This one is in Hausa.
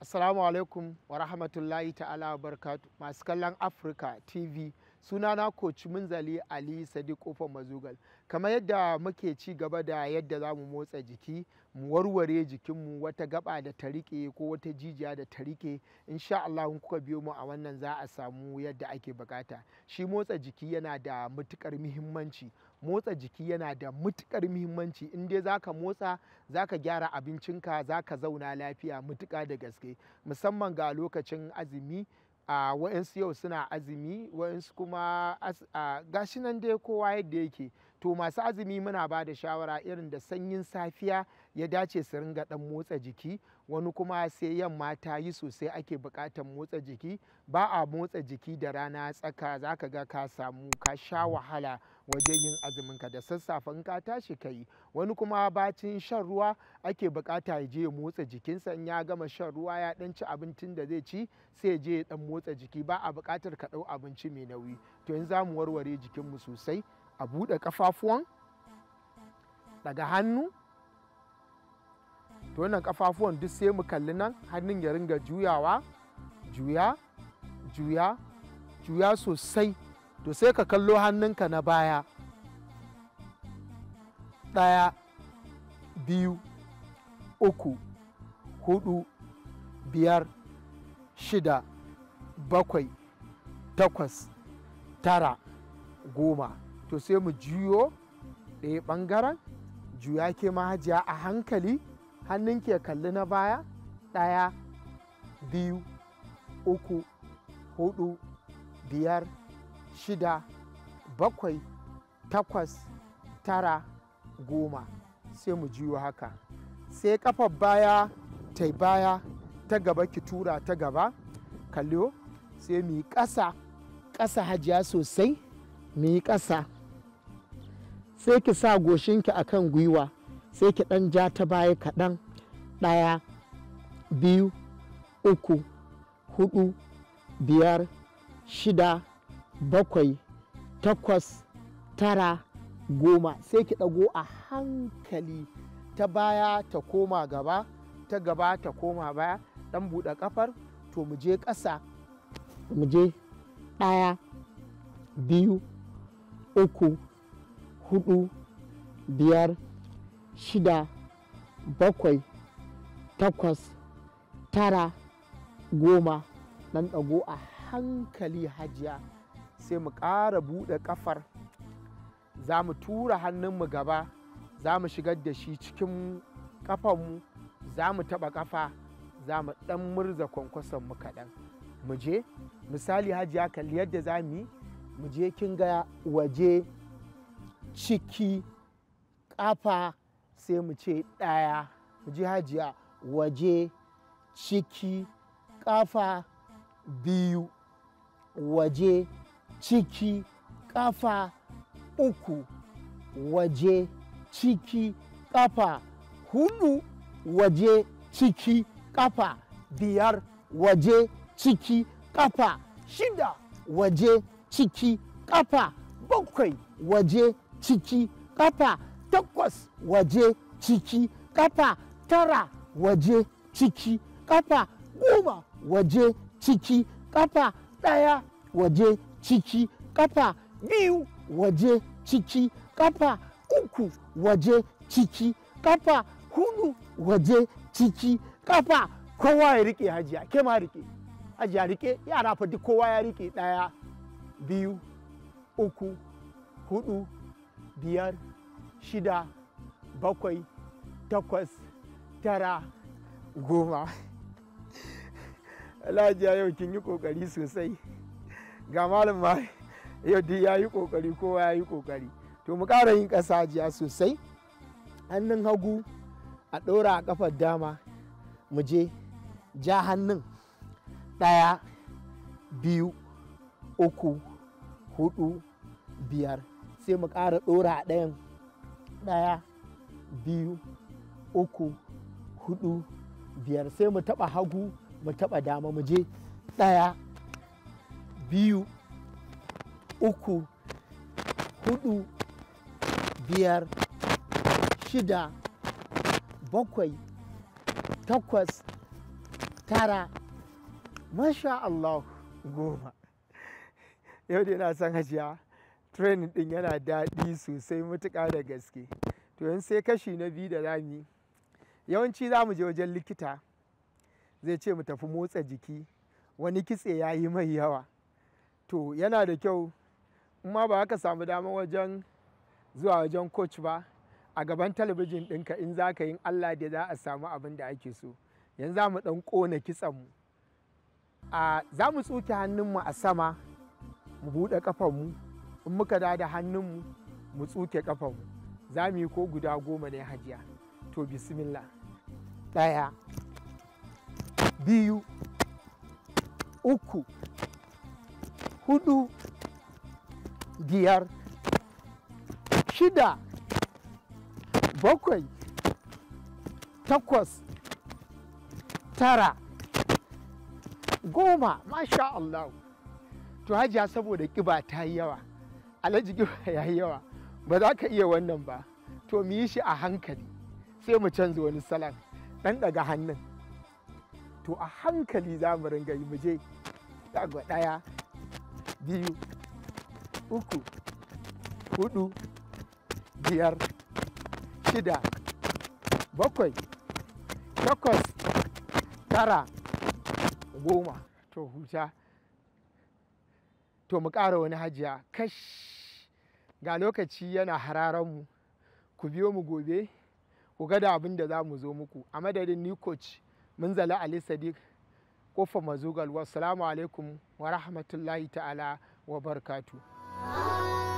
Assalamu alaikum wa rahmatullahi ta'ala wa barakatu masu kallon Africa TV, sunana Coach Munzali Ali Sadiq Kofar Mazugal. Kamar yadda muke ci gaba da yadda za mu motsa jiki, mu warware jikinmu wata gaba da ta rike ko wata jijiya da ta rike, insha Allah in kuka biyo mu a wannan za a samu yadda ake bukata. Shi motsa jiki yana da matukar muhimmanci. Motsa jiki yana da matukar muhimmanci. In dai zaka motsa, zaka gyara abincinka, zaka zauna lafiya mutuka da gaske. Musamman ga lokacin azumi, wa'yansu yau suna azumi, wa'yansu kuma gashi nan dai kowa yadda yake. To masu azumi muna ba da shawara irin da sanyin safiya ya dace su ringa dan motsa jiki, wani kuma sai yamma ta yi sosai ake buƙatar motsa jiki. Ba a motsa jiki da rana tsaka, zaka ga ka sha wahala wajen yin azuminka. Da sassafe in ka tashi ka yi. Wani kuma bacin shan ruwa ake buƙata ya je ya motsa jikinsa. In ya gama shan ruwa ya ɗan ci abincin da zai ci, sai ya je ya ɗan motsa jiki. Ba a buƙatar ka ɗau abinci mai nauyi. To in za mu warware jikinmu sosai, a buɗe ƙafafuwan, daga hannu. To wannan ƙafafuwan duk sai mu kalli nan, hannun ya ringa juyawa, juya sosai. To sai ka kallo hannunka na baya, 1, 2, 3, 4, 5, 6, 7, 8, 9, 10. To sai mu juyo ɗaya ɓangaren, juya ke mahajiya a hankali, hannun ke kalli na baya, 1, 2, 3, 4, 5, 6, 7, 8, 9, 10. Sai mu juyo haka. Sai kafar baya ta baya, ta gaba ki tura ta gaba, kallo. Sai mu yi ƙasa hajiya sosai, mu yi ƙasa. Sai ki sa goshinki a kan gwiwa, sai ki ɗan ja ta baya kaɗan. 1, 2, 3, 4, 5, 6, 7, 8, 9, 10. Sai ki ɗago a hankali, ta baya ta koma gaba, ta gaba ta koma baya. Ɗan buɗe ƙafar. To mu je ƙasa, mu je 1, 2, 3, 4, 5, 6, 7, 8, 9, 10. Ɗan ɗago a hankali hajiya. Sai mu ƙara buɗe ƙafar, za mu tura hannunmu gaba, za mu shigar da shi cikin ƙafanmu, za mu taɓa ƙafa, za mu ɗan murza kwankwasonmu kaɗan. Mu je, misali hajiya kalli yadda za mu yi. Mu je kin ga waje, ciki, ƙafa, sai mu ce 1. Mu je hajiya, waje, ciki, ƙafa, 2, waje, ciki, ƙafa, 3, waje, ciki, ƙafa, 4, waje, ciki, ƙafa, 5, waje, ciki, ƙafa, 6, waje, ciki, ƙafa, 7, waje, ciki, ƙafa, 8, waje, ciki, ƙafa, 9, waje, ciki, ƙafa, 10, waje, ciki, ƙafa, 1, waje, ciki, ƙafa, 2, waje, ciki, ƙafa, 3, waje, ciki, ƙafa, 4, waje, ciki, ƙafa. Kowa ya rike hajiya, ke ma rike hajiya, rike yara fa duk kowa ya rike. 1, 2, 3, 4, 5, 6, 7, 8, 9, 10. Hajiya yau kin yi kokari sosai. Ga malam ma yau duk ya yi kokari, kowa ya yi kokari. To mu ƙara yin ƙasa hajiya sosai. Hannun hagu a ɗora a ƙafar dama. Mu je, ja hannun. 1, 2, 3, 4, 5. Sai mu ƙara ɗora a ɗayan. 1, 2, 3, 4, 5. Sai mu taɓa hagu, mu taɓa dama. Mu je 1, 2, 3, 4, 5, 6, 7, 8, tara, masha Allah, 10. Yau dai na san hajiya training din yana daɗi sosai matuƙa da gaske. To yanzu sai kashi na biyu da zamu yi. Yawanci za mu je wajen likita zai ce mu tafi motsa jiki, wani kitse ya yi mai yawa. To yana da kyau in ma ba ka samu damar zuwa wajen coach ba, a gaban talabijin ɗinka in za ka yi Allah da za a samu abin da ake so. Yanzu za mu ɗan ƙona kitsenmu. Za mu tsuke hannunmu a sama, mu buɗe ƙafanmu, in muka da hannunmu mu tsuke ƙafanmu. Za mu yi ko guda 10 ne hajiya. To bismillah. 1, 2, 3, 4, 5, 6, 7, 8, 9, 10. Masha Allah. To hajiya saboda ƙiba ta yi yawa, alhaji ƙiba ya yi yawa, ba za ka iya wannan ba. To mu yi shi a hankali, sai mu canza wani salon. Ɗan ɗaga hannun. To a hankali za mu ringa yi, mu je. 1, 2, 3, 4, 5, 6, 7, 8, 9, 10. To huta. To mu ƙara wani hajiya. Kash, ga lokaci yana hararan mu. Ku biyo mu gobe, ku ga da abin da za mu zo muku. A madadin ni coach Munzali Ali Sadiq, Kofar Mazugal. Wassalamu alaikum wa rahmatullahi ta'ala wa barakatuh.